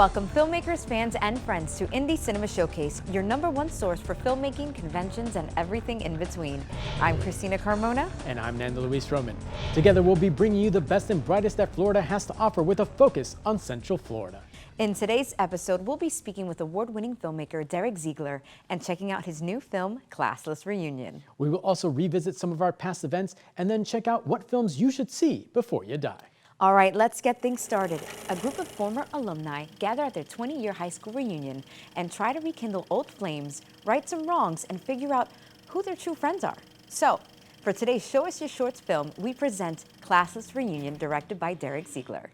Welcome filmmakers, fans, and friends to Indie Cinema Showcase, your #1 source for filmmaking, conventions, and everything in between. I'm Christina Carmona. And I'm Nando Luis Roman. Together we'll be bringing you the best and brightest that Florida has to offer with a focus on Central Florida. In today's episode, we'll be speaking with award-winning filmmaker Derek Ziegler and checking out his new film, Classless Reunion. We will also revisit some of our past events and then check out what films you should see before you die. All right, let's get things started. A group of former alumni gather at their 20-year high school reunion and try to rekindle old flames, right some wrongs, and figure out who their true friends are. So, for today's Show Us Your Shorts film, we present Classless Reunion, directed by Derek Ziegler.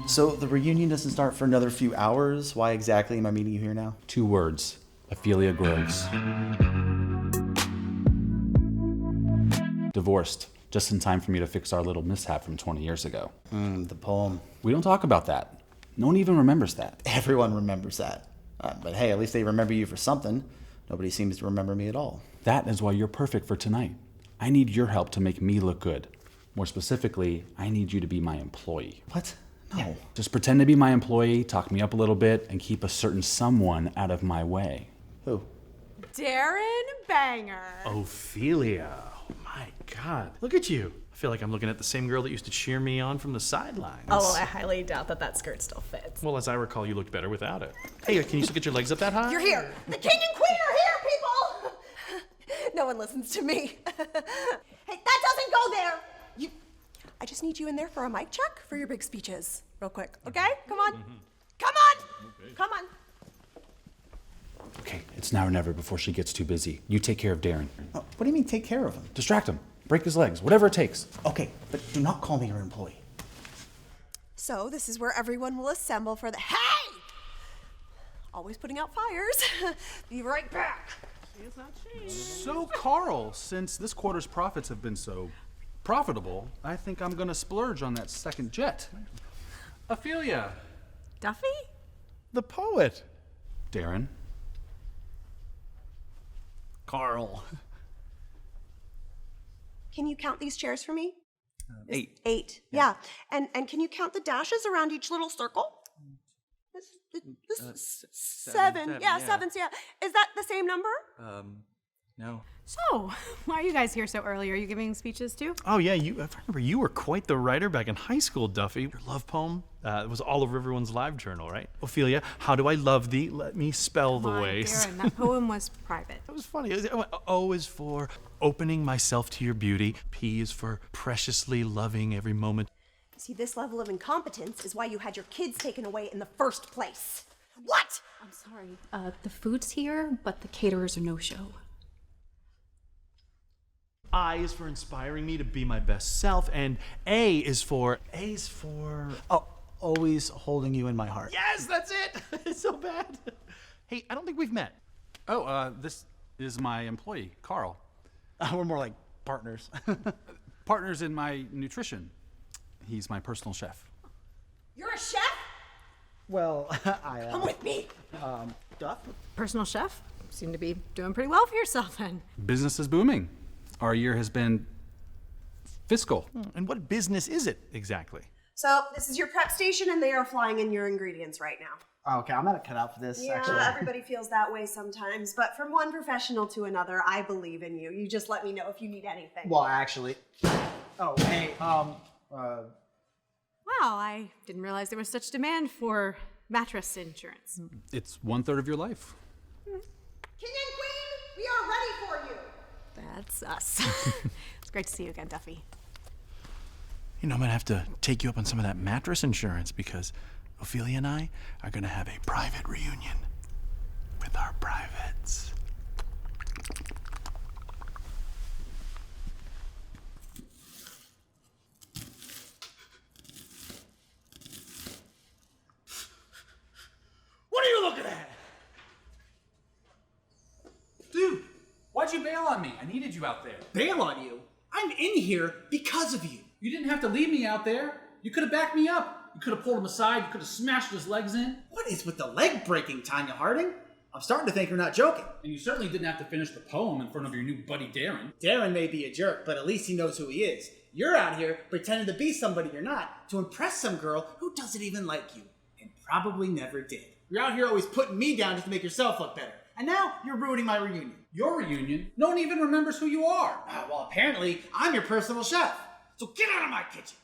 So the reunion doesn't start for another few hours. Why exactly am I meeting you here now? 2 words. Ophelia Groves. Divorced, just in time for me to fix our little mishap from 20 years ago. The poem. We don't talk about that. No one even remembers that. Everyone remembers that. But hey, at least they remember you for something. Nobody seems to remember me at all. That is why you're perfect for tonight. I need your help to make me look good. More specifically, I need you to be my employee. What? No. Just pretend to be my employee, talk me up a little bit, and keep a certain someone out of my way. Who? Darren Banger. Ophelia. Oh my God. Look at you. I feel like I'm looking at the same girl that used to cheer me on from the sidelines. Oh, well, I highly doubt that skirt still fits. Well, as I recall, you looked better without it. Hey, can you still get your legs up that high? You're here. The king and queen are here, people. No one listens to me. Hey, that doesn't go there. I just need you in there for a mic check for your big speeches, real quick. Okay? Come on. Come on. Okay. Come on. Okay, it's now or never before she gets too busy. You take care of Darren. What do you mean take care of him? Distract him. Break his legs. Whatever it takes. Okay, but do not call me your employee. So this is where everyone will assemble for the hey! Always putting out fires. Be right back. So, Carl, since this quarter's profits have been so profitable, I think I'm gonna splurge on that second jet. Ophelia. Duffy? The poet. Darren. Carl. Can you count these chairs for me? 8. 8. Yeah. And can you count the dashes around each little circle? This 7. Yeah, 7. Yeah. Is that the same number? No. So, why are you guys here so early? Are you giving speeches too? Oh, yeah. I remember you were quite the writer back in high school, Duffy. Your love poem was all over everyone's live journal, right? Ophelia, how do I love thee? Let me spell the ways. Darren, that poem was private. That was funny. O is for opening myself to your beauty. P is for preciously loving every moment. See, this level of incompetence is why you had your kids taken away in the first place. What? I'm sorry. The food's here, but the caterers are no-show. I is for inspiring me to be my best self, and A's for... Oh, always holding you in my heart. Yes, that's it! It's so bad. Hey, I don't think we've met. This is my employee, Carl. We're more like partners. Partners in my nutrition. He's my personal chef. You're a chef? Well, I Come with me. Duff? Personal chef? Seem to be doing pretty well for yourself then. Business is booming. Our year has been fiscal. And what business is it exactly? So, this is your prep station, and they are flying in your ingredients right now. Oh, okay, I'm not cut out for this, actually. Everybody feels that way sometimes, but from one professional to another, I believe in you. You just let me know if you need anything. Well, actually... Oh, hey, Wow, I didn't realize there was such demand for mattress insurance. It's 1/3 of your life. King and Queen, we are ready for you. That's us. It's great to see you again, Duffy. You know, I'm gonna have to take you up on some of that mattress insurance because Ophelia and I are gonna have a private reunion with our privates. What are you looking at? Dude, why'd you bail on me? I needed you out there. Bail on you? I'm in here because of you. You didn't have to leave me out there. You could have backed me up. You could have pulled him aside. You could have smashed his legs in. What is with the leg breaking, Tanya Harding? I'm starting to think you're not joking. And you certainly didn't have to finish the poem in front of your new buddy Darren. Darren may be a jerk, but at least he knows who he is. You're out here pretending to be somebody you're not to impress some girl who doesn't even like you and probably never did. You're out here always putting me down just to make yourself look better. And now you're ruining my reunion. Your reunion? No one even remembers who you are. Well, apparently I'm your personal chef. So get out of my kitchen.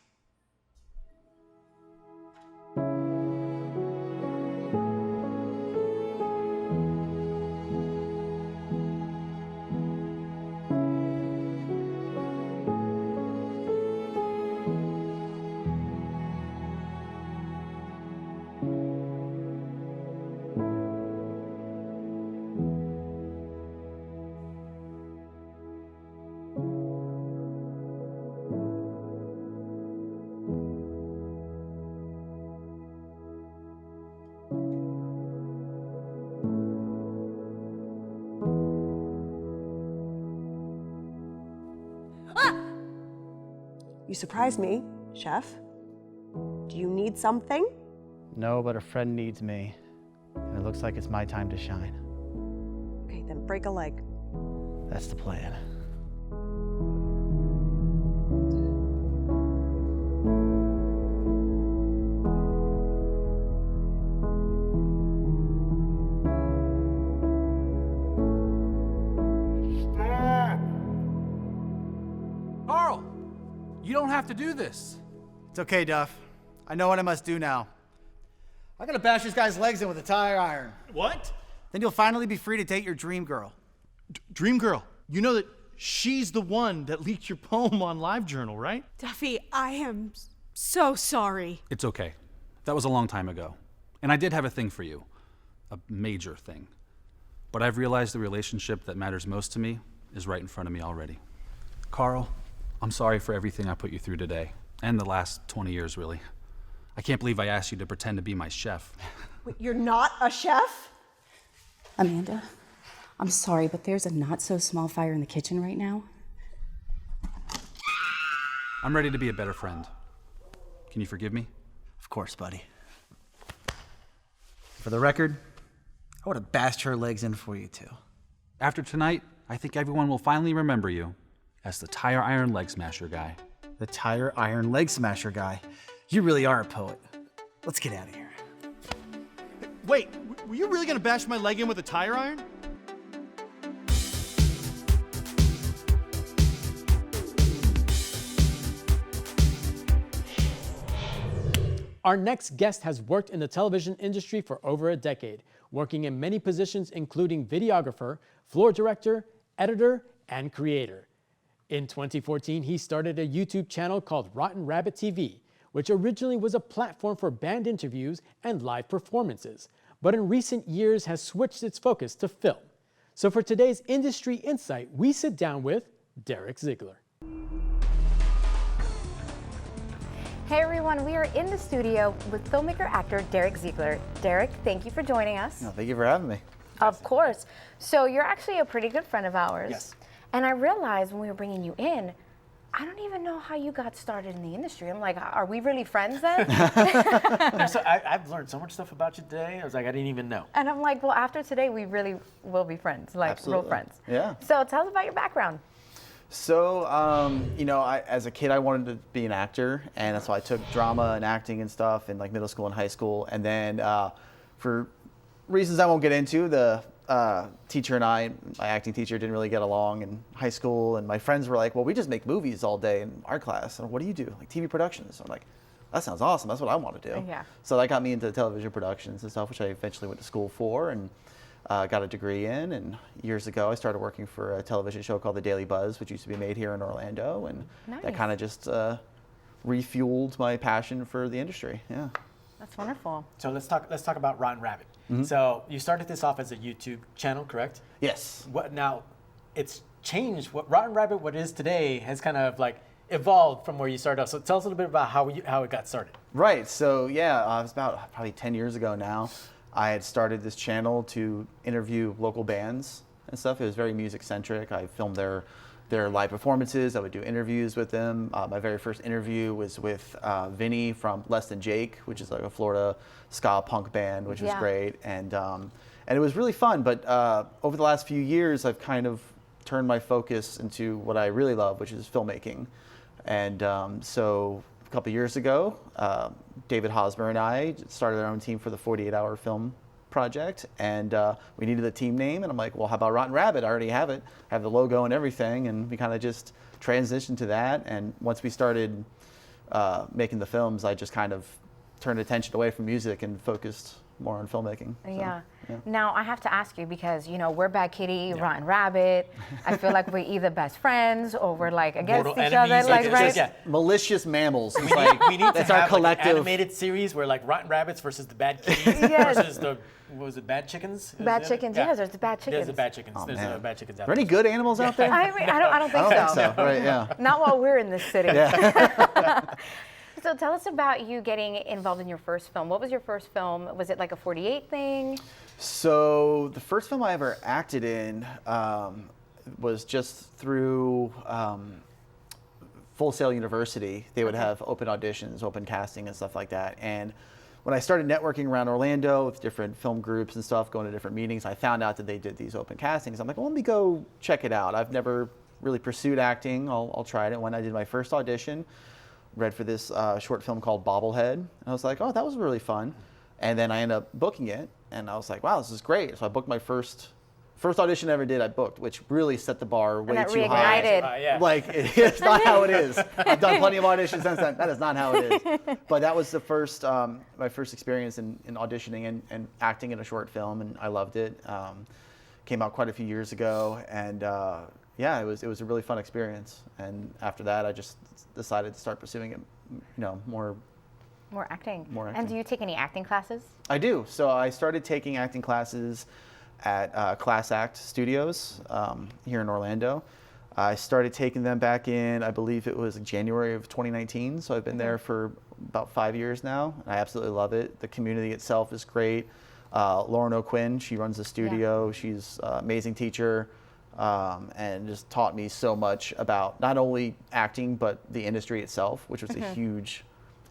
You surprised me, Chef. Do you need something? No, but a friend needs me. And it looks like it's my time to shine. Okay, then break a leg. That's the plan. Carl, you don't have to do this. It's okay, Duff. I know what I must do now. I'm gonna bash this guy's legs in with a tire iron. What? Then you'll finally be free to date your dream girl. Dream girl. You know that she's the one that leaked your poem on LiveJournal, right? Duffy, I am so sorry. It's okay. That was a long time ago. And I did have a thing for you. A major thing. But I've realized the relationship that matters most to me is right in front of me already. Carl, I'm sorry for everything I put you through today. And the last 20 years, really. I can't believe I asked you to pretend to be my chef. Wait, you're not a chef? Amanda, I'm sorry, but there's a not-so-small fire in the kitchen right now. I'm ready to be a better friend. Can you forgive me? Of course, buddy. For the record, I would have bashed her legs in for you, too. After tonight, I think everyone will finally remember you as the tire iron leg smasher guy. The tire iron leg smasher guy. You really are a poet. Let's get out of here. Wait, were you really gonna bash my leg in with a tire iron? Our next guest has worked in the television industry for over a decade, working in many positions including videographer, floor director, editor, and creator. In 2014, he started a YouTube channel called Rotten Rabbit TV, which originally was a platform for band interviews and live performances, but in recent years has switched its focus to film. So for today's Industry Insight, we sit down with Derek Ziegler. Hey everyone, we are in the studio with filmmaker actor Derek Ziegler. Derek, thank you for joining us. No, thank you for having me. Of course. So you're actually a pretty good friend of ours. Yes. And I realized when we were bringing you in, I don't even know how you got started in the industry. I'm like, are we really friends then? I've learned so much stuff about you today. I was like, I didn't even know. And I'm like, well, after today, we really will be friends, like Absolutely. real friends. Yeah. So tell us about your background. So, you know, as a kid, I wanted to be an actor, and that's why I took drama and acting and stuff in like middle school and high school. And then, for reasons I won't get into, the teacher and I, my acting teacher, didn't really get along in high school, and my friends were like, well, we just make movies all day in art class. And what do you do? Like TV productions. So I'm like, that sounds awesome. That's what I want to do. Yeah. So that got me into television productions and stuff, which I eventually went to school for and got a degree in. And years ago, I started working for a television show called The Daily Buzz, which used to be made here in Orlando. And Nice. that kind of just refueled my passion for the industry. Yeah. That's wonderful. So let's talk about Rotten Rabbit. So you started this off as a YouTube channel, correct? Yes. What now? It's changed. What Rotten Rabbit, what it is today, has kind of like evolved from where you started off. So tell us a little bit about how it got started. Right. So yeah, it was about probably 10 years ago now. I had started this channel to interview local bands and stuff. It was very music centric. I filmed their live performances. I would do interviews with them. My very first interview was with Vinny from Less Than Jake, which is like a Florida ska punk band, which was Yeah. great. And And it was really fun, but over the last few years, I've kind of turned my focus into what I really love, which is filmmaking. And so a couple years ago, David Hosmer and I started our own team for the 48-hour film project, and we needed a team name, and I'm like, well, how about Rotten Rabbit? I already have it. I have the logo and everything, and we kind of just transitioned to that. And once we started making the films, I just kind of turned attention away from music and focused more on filmmaking. So, yeah. Now I have to ask you, because we're Bad Kitty, Rotten Rabbit. I feel like we're either best friends or we're like against Mortal each enemies, other, like like, right? yeah. Malicious mammals. We need that's to our have collective like an animated series where like Rotten Rabbits versus the Bad Kitties versus the what was it, Bad Chickens? Bad Chickens, yeah. There's the Bad Chickens. There's the Bad Chickens. Oh, there's man. the Bad Chickens out Are there any there. good animals out there? I mean, I don't think so. Right, yeah. Not while we're in this city. Yeah. So tell us about you getting involved in your first film. What was your first film? Was it like a 48 thing? So the first film I ever acted in was just through Full Sail University. They would have open auditions, open casting and stuff like that. And when I started networking around Orlando with different film groups and stuff, going to different meetings, I found out that they did these open castings. I'm like, well, let me go check it out. I've never really pursued acting. I'll try it. When I did my first audition, read for this short film called Bobblehead. And I was like, oh, that was really fun. And then I ended up booking it. And I was like, wow, this is great. So I booked my first audition I ever did, I booked, which really set the bar way too high. Reignited. Like, it's not how it is. I've done plenty of auditions since then. That is not how it is. But that was the first, my first experience in auditioning and acting in a short film, and I loved it. Came out quite a few years ago, and yeah, it was a really fun experience. And after that, I just decided to start pursuing it, more acting. More acting. And do you take any acting classes? I do. So I started taking acting classes at Class Act Studios here in Orlando. I started taking them back in, I believe it was January of 2019. So I've been there for about 5 years now. I absolutely love it. The community itself is great. Lauren O'Quinn, she runs the studio. Yeah. She's an amazing teacher and just taught me so much about not only acting, but the industry itself, which was a huge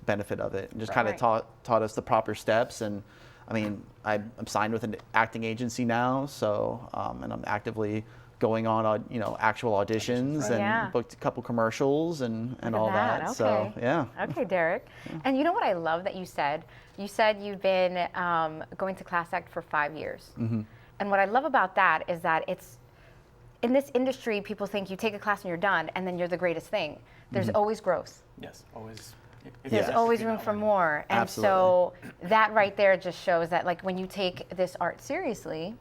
benefit of it. And just kind of taught us the proper steps. And I mean, I'm signed with an acting agency now, so and I'm actively going on, actual auditions and booked a couple commercials and all that. Okay. So yeah. Okay, Derek. Yeah. And you know what I love that you said? You said you've been going to Class Act for 5 years. Mm-hmm. And what I love about that is that it's in this industry, people think you take a class and you're done, and then you're the greatest thing. There's always growth. Yes, always. There's always room for more. And Absolutely. so that right there just shows that, like, when you take this art seriously,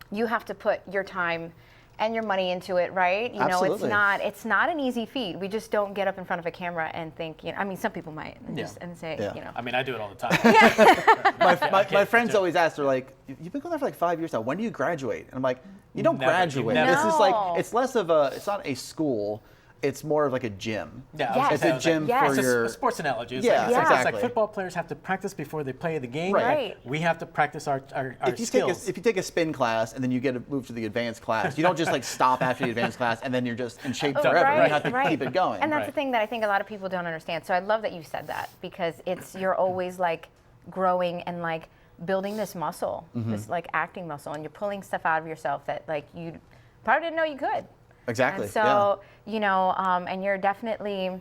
you have to put your time and your money into it, right? You Absolutely. know, it's not an easy feat. We just don't get up in front of a camera and think, I mean, some people might and say, I mean, I do it all the time. My friends always ask, they're like, you've been going there for like 5 years now. When do you graduate? And I'm like, you don't graduate. Never. This is like, it's less of it's not a school. It's more of like a gym. Yeah, it's a gym for it's your... a sports analogy. It's exactly. It's like football players have to practice before they play the game. Right. We have to practice our if skills. If you take a spin class and then you get to move to the advanced class, you don't just like stop after the advanced class and then you're just in shape forever. Right, You have to keep it going. And that's the thing that I think a lot of people don't understand. So I love that you said that, because you're always like growing and like building this muscle, this like acting muscle, and you're pulling stuff out of yourself that like you probably didn't know you could. Exactly. And so, and you're definitely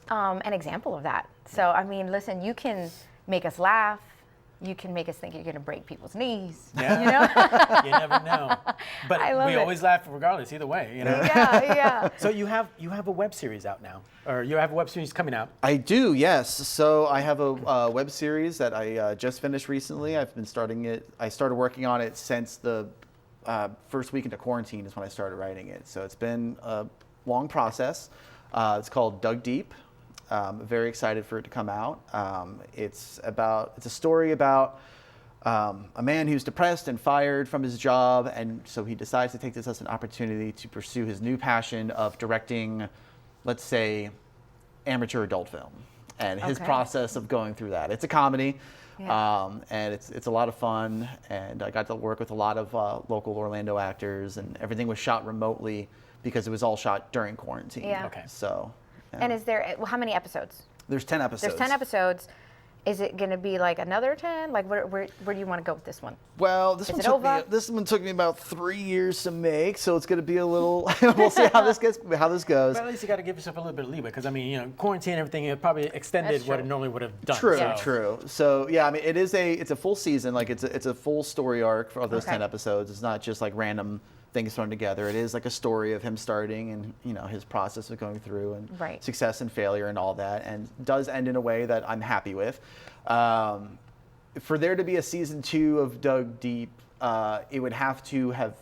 an example of that. So, I mean, listen, you can make us laugh. You can make us think you're going to break people's knees. Yeah. You never know. But we always laugh regardless, either way. Yeah. So you have a web series out now, or you have a web series coming out. I do, yes. So I have a web series that I just finished recently. I've been starting it. I started working on it since the first week into quarantine is when I started writing it. So it's been a long process. It's called Dug Deep. Very excited for it to come out. It's a story about a man who's depressed and fired from his job, and so he decides to take this as an opportunity to pursue his new passion of directing, let's say, amateur adult film, and his process of going through that. It's a comedy. Yeah. And it's a lot of fun, and I got to work with a lot of local Orlando actors, and everything was shot remotely because it was all shot during quarantine. Yeah. Okay. So. Yeah. And is there how many episodes? There's 10 episodes. There's 10 episodes. Is it going to be like another 10? Like where do you want to go with this one? Well, this one took me about 3 years to make, so it's going to be a little. We'll see how this goes. But at least you got to give yourself a little bit of leeway, because I mean, you know, quarantine and everything, it probably extended what it normally would have done. True, so. true. So yeah, I mean, it's a full season. Like it's a full story arc for those 10 episodes. It's not just like random things thrown together. It is like a story of him starting and, you know, his process of going through and success and failure and all that, and does end in a way that I'm happy with. For there to be a season 2 of Dug Deep, it would have to have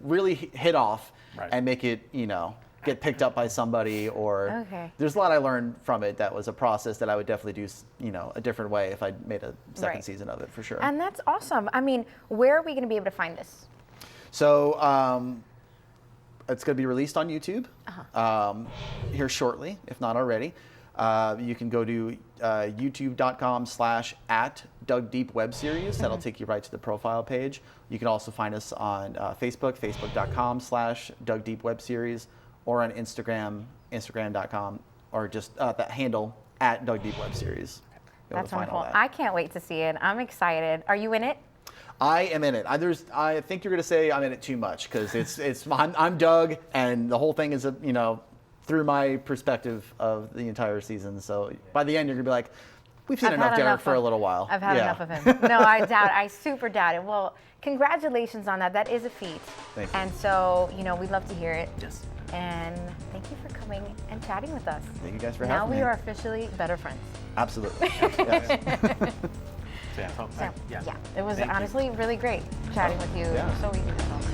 really hit off and make it, you know, get picked up by somebody, or there's a lot I learned from it that was a process that I would definitely do, you know, a different way if I made a second season of it, for sure. And that's awesome. I mean, where are we going to be able to find this? So it's going to be released on YouTube here shortly, if not already. You can go to youtube.com/@DugDeepWebSeries. That'll take you right to the profile page. You can also find us on Facebook, facebook.com/DugDeepWebSeries, or on Instagram, instagram.com, or just that handle @DugDeepWebSeries. That's wonderful. I can't wait to see it. I'm excited. Are you in it? I am in it. I think you're going to say I'm in it too much, because I'm Doug, and the whole thing is, you know, through my perspective of the entire season. So by the end, you're going to be like, we've seen enough Derek for a little while. I've had enough of him. No, I super doubt it. Well, congratulations on that. That is a feat. Thank you. And so, you know, we'd love to hear it. Yes. And thank you for coming and chatting with us. Thank you guys for having me. Now we are officially better friends. Absolutely. Yes. Yeah, it was honestly really great chatting with you. Yeah. So easy to talk to.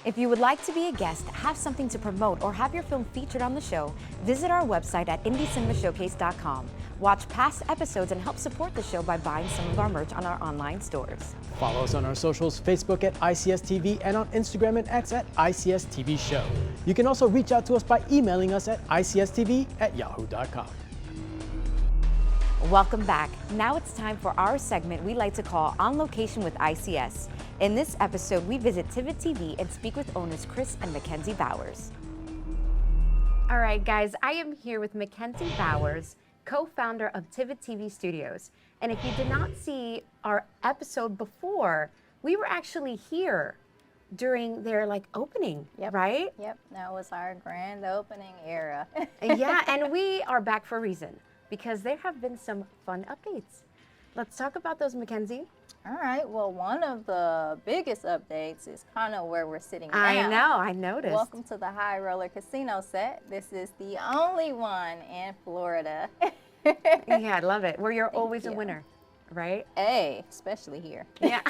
If you would like to be a guest, have something to promote, or have your film featured on the show, visit our website at indiecinemashowcase.com. Watch past episodes and help support the show by buying some of our merch on our online stores. Follow us on our socials, Facebook at ICS TV, and on Instagram and X at ICS TV Show. You can also reach out to us by emailing us at icstv@yahoo.com. Welcome back. Now it's time for our segment we like to call On Location with ICS. In this episode, we visit Tivid TV and speak with owners Chris and Mckenzy Bowers. All right, guys, I am here with Mckenzy Bowers, co-founder of Tivid TV Studios. And if you did not see our episode before, we were actually here during their opening, right? Yep, that was our grand opening era. Yeah, and we are back for a reason, because there have been some fun updates. Let's talk about those, Mckenzy. All right, well, one of the biggest updates is kind of where we're sitting now. I know, I noticed. Welcome to the High Roller Casino set. This is the only one in Florida. Yeah, I love it. Where you're always a winner, right? Hey, especially here. Yeah.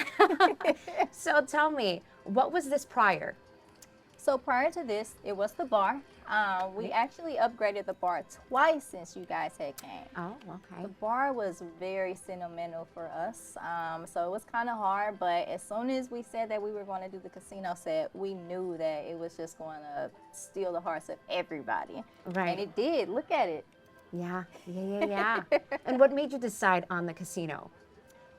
So tell me, what was this prior? So prior to this, it was the bar. We actually upgraded the bar twice since you guys had came. Oh, okay. The bar was very sentimental for us, so it was kind of hard, but as soon as we said that we were going to do the casino set, we knew that it was just going to steal the hearts of everybody. Right. And it did. Look at it. Yeah. And what made you decide on the casino?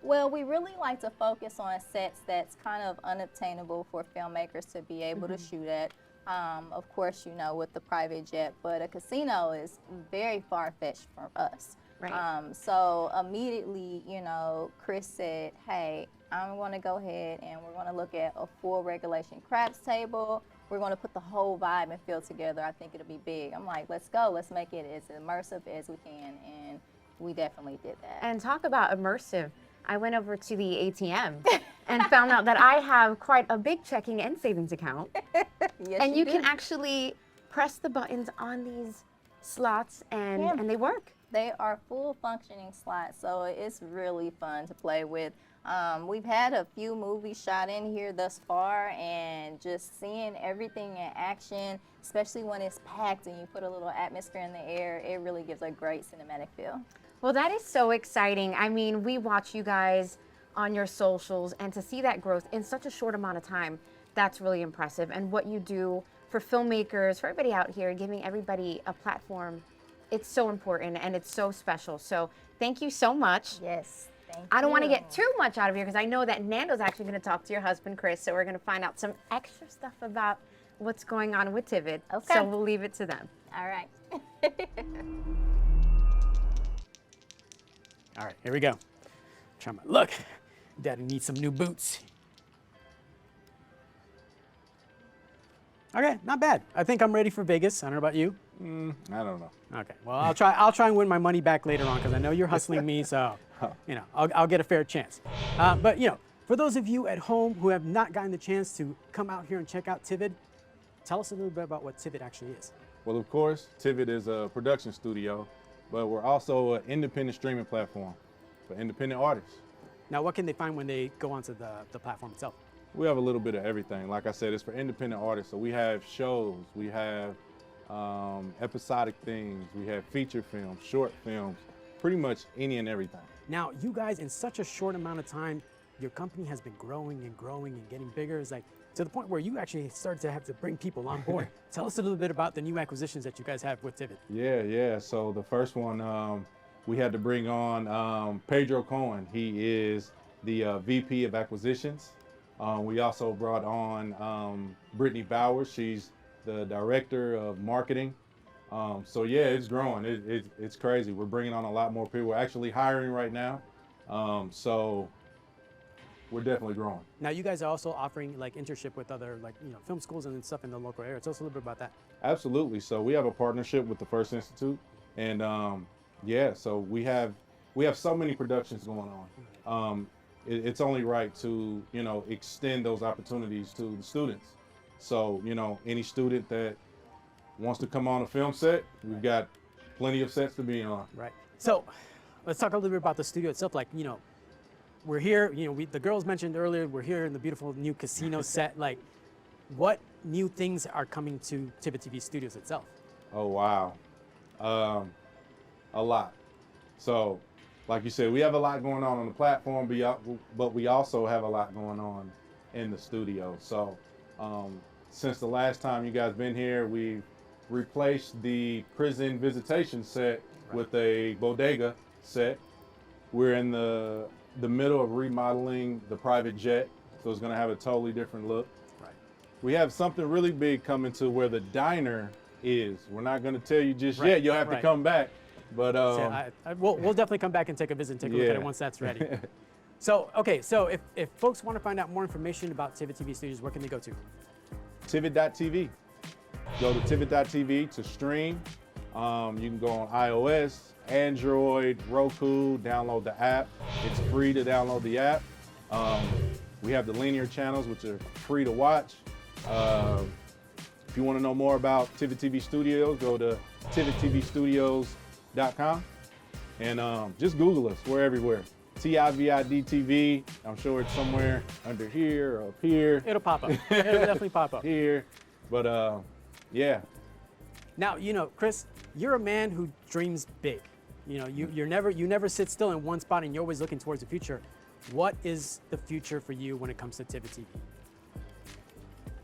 Well, we really like to focus on sets that's kind of unobtainable for filmmakers to be able to shoot at. Of course, you know, with the private jet, but a casino is very far-fetched from us. Right. So immediately, you know, Chris said, hey, I'm going to go ahead and we're going to look at a full regulation craps table. We're going to put the whole vibe and feel together. I think it'll be big. I'm like, let's go. Let's make it as immersive as we can. And we definitely did that. And talk about immersive. I went over to the ATM and found out that I have quite a big checking and savings account. Yes, and you can actually press the buttons on these slots and they work. They are full functioning slots, so it's really fun to play with. We've had a few movies shot in here thus far, and just seeing everything in action, especially when it's packed and you put a little atmosphere in the air, it really gives a great cinematic feel. Well, that is so exciting. I mean, we watch you guys on your socials, and to see that growth in such a short amount of time, that's really impressive. And what you do for filmmakers, for everybody out here, giving everybody a platform, it's so important and it's so special. So thank you so much. Yes, thank you. I don't want to get too much out of here, because I know that Nando's actually going to talk to your husband, Chris, so we're going to find out some extra stuff about what's going on with Tivid. Okay. So we'll leave it to them. All right. All right, here we go. Try my luck. Daddy needs some new boots. Okay, not bad. I think I'm ready for Vegas. I don't know about you. I don't know. Okay, well, I'll try and win my money back later on because I know you're hustling me, so, you know, I'll get a fair chance. But, you know, for those of you at home who have not gotten the chance to come out here and check out Tivid, tell us a little bit about what Tivid actually is. Well, of course, Tivid is a production studio, but we're also an independent streaming platform for independent artists. Now, what can they find when they go onto the platform itself? We have a little bit of everything. Like I said, it's for independent artists. So we have shows, we have episodic things, we have feature films, short films, pretty much any and everything. Now, you guys, in such a short amount of time, your company has been growing and growing and getting bigger. It's like to the point where you actually started to have to bring people on board. Tell us a little bit about the new acquisitions that you guys have with Tivid. Yeah. So the first one, we had to bring on Pedro Cohen. He is the VP of Acquisitions. We also brought on Brittany Bowers. She's the Director of Marketing. So yeah, it's growing. It's crazy. We're bringing on a lot more people. We're actually hiring right now. So we're definitely growing. Now you guys are also offering like internship with other film schools and stuff in the local area. Tell us a little bit about that. Absolutely. So we have a partnership with the First Institute, and yeah, so we have so many productions going on. It's only right to extend those opportunities to the students. So any student that wants to come on a film set, we've got plenty of sets to be on. Right. So let's talk a little bit about the studio itself. Like we're here. The girls mentioned earlier. We're here in the beautiful new casino set. Like, what new things are coming to Tivid TV Studios itself? Oh wow, a lot. So, like you said, we have a lot going on the platform, but we also have a lot going on in the studio. So, since the last time you guys been here, we replaced the prison visitation set with a bodega set. We're in the middle of remodeling the private jet, so it's going to have a totally different look. Right. We have something really big coming to where the diner is. We're not going to tell you just yet. You'll have to come back. But we'll definitely come back and take a visit and take a look at it once that's ready. So, okay, so if folks want to find out more information about Tivid TV Studios, where can they go to? Tivid.tv. Go to Tivid.tv to stream. You can go on iOS, Android, Roku, download the app. It's free to download the app. We have the linear channels, which are free to watch. If you want to know more about Tivid TV Studios, go to tividtvstudios.com and just Google us. We're everywhere. Tivid TV. I'm sure it's somewhere under here or up here. It'll pop up. It'll definitely pop up. Here. But yeah. Now, Chris, you're a man who dreams big. You never sit still in one spot and you're always looking towards the future. What is the future for you when it comes to Tivid TV?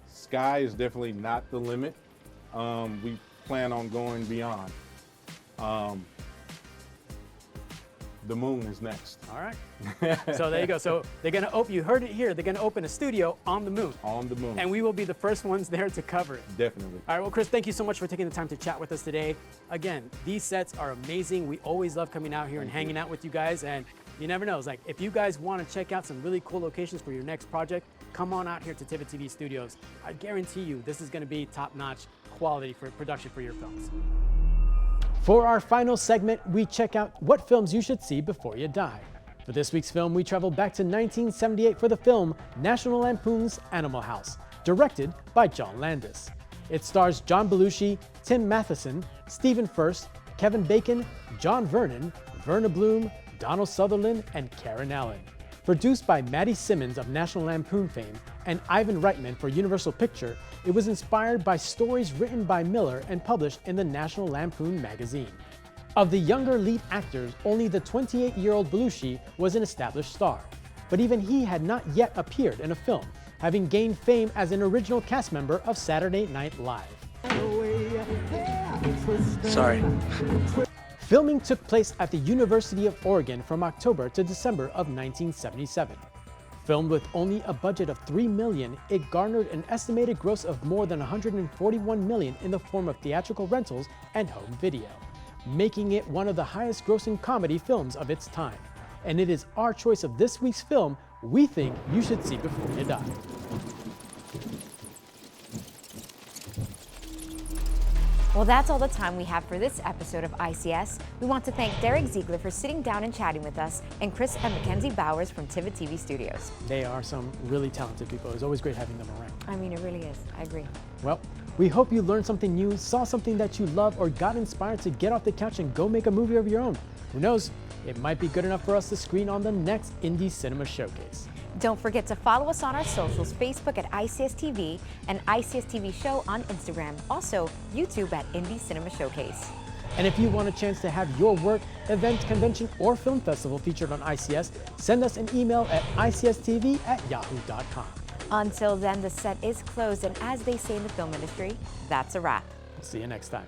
Sky is definitely not the limit. We plan on going beyond. The moon is next. All right. So there you go. So they're going to open, you heard it here, they're going to open a studio on the moon. On the moon. And we will be the first ones there to cover it. Definitely. All right, well, Chris, thank you so much for taking the time to chat with us today. Again, these sets are amazing. We always love coming out here and hanging out with you guys. And you never know, it's like if you guys want to check out some really cool locations for your next project, come on out here to Tivid TV Studios. I guarantee you this is going to be top-notch quality for production for your films. For our final segment, we check out what films you should see before you die. For this week's film, we travel back to 1978 for the film National Lampoon's Animal House, directed by John Landis. It stars John Belushi, Tim Matheson, Stephen Furst, Kevin Bacon, John Vernon, Verna Bloom, Donald Sutherland, and Karen Allen. Produced by Maddie Simmons of National Lampoon fame and Ivan Reitman for Universal Picture, it was inspired by stories written by Miller and published in the National Lampoon magazine. Of the younger lead actors, only the 28-year-old Belushi was an established star, but even he had not yet appeared in a film, having gained fame as an original cast member of Saturday Night Live. Sorry. Filming took place at the University of Oregon from October to December of 1977. Filmed with only a budget of $3 million, it garnered an estimated gross of more than $141 million in the form of theatrical rentals and home video. making it one of the highest grossing comedy films of its time. And it is our choice of this week's film we think you should see before you die. Well, that's all the time we have for this episode of ICS. We want to thank Derek Ziegler for sitting down and chatting with us, and Chris and Mckenzy Bowers from Tivid TV Studios. They are some really talented people. It's always great having them around. I mean, it really is. I agree. Well, we hope you learned something new, saw something that you love, or got inspired to get off the couch and go make a movie of your own. Who knows? It might be good enough for us to screen on the next Indie Cinema Showcase. Don't forget to follow us on our socials, Facebook at ICS TV and ICS TV Show on Instagram. Also, YouTube at Indie Cinema Showcase. And if you want a chance to have your work, event, convention, or film festival featured on ICS, send us an email at icstv@yahoo.com. Until then, the set is closed, and as they say in the film industry, that's a wrap. See you next time.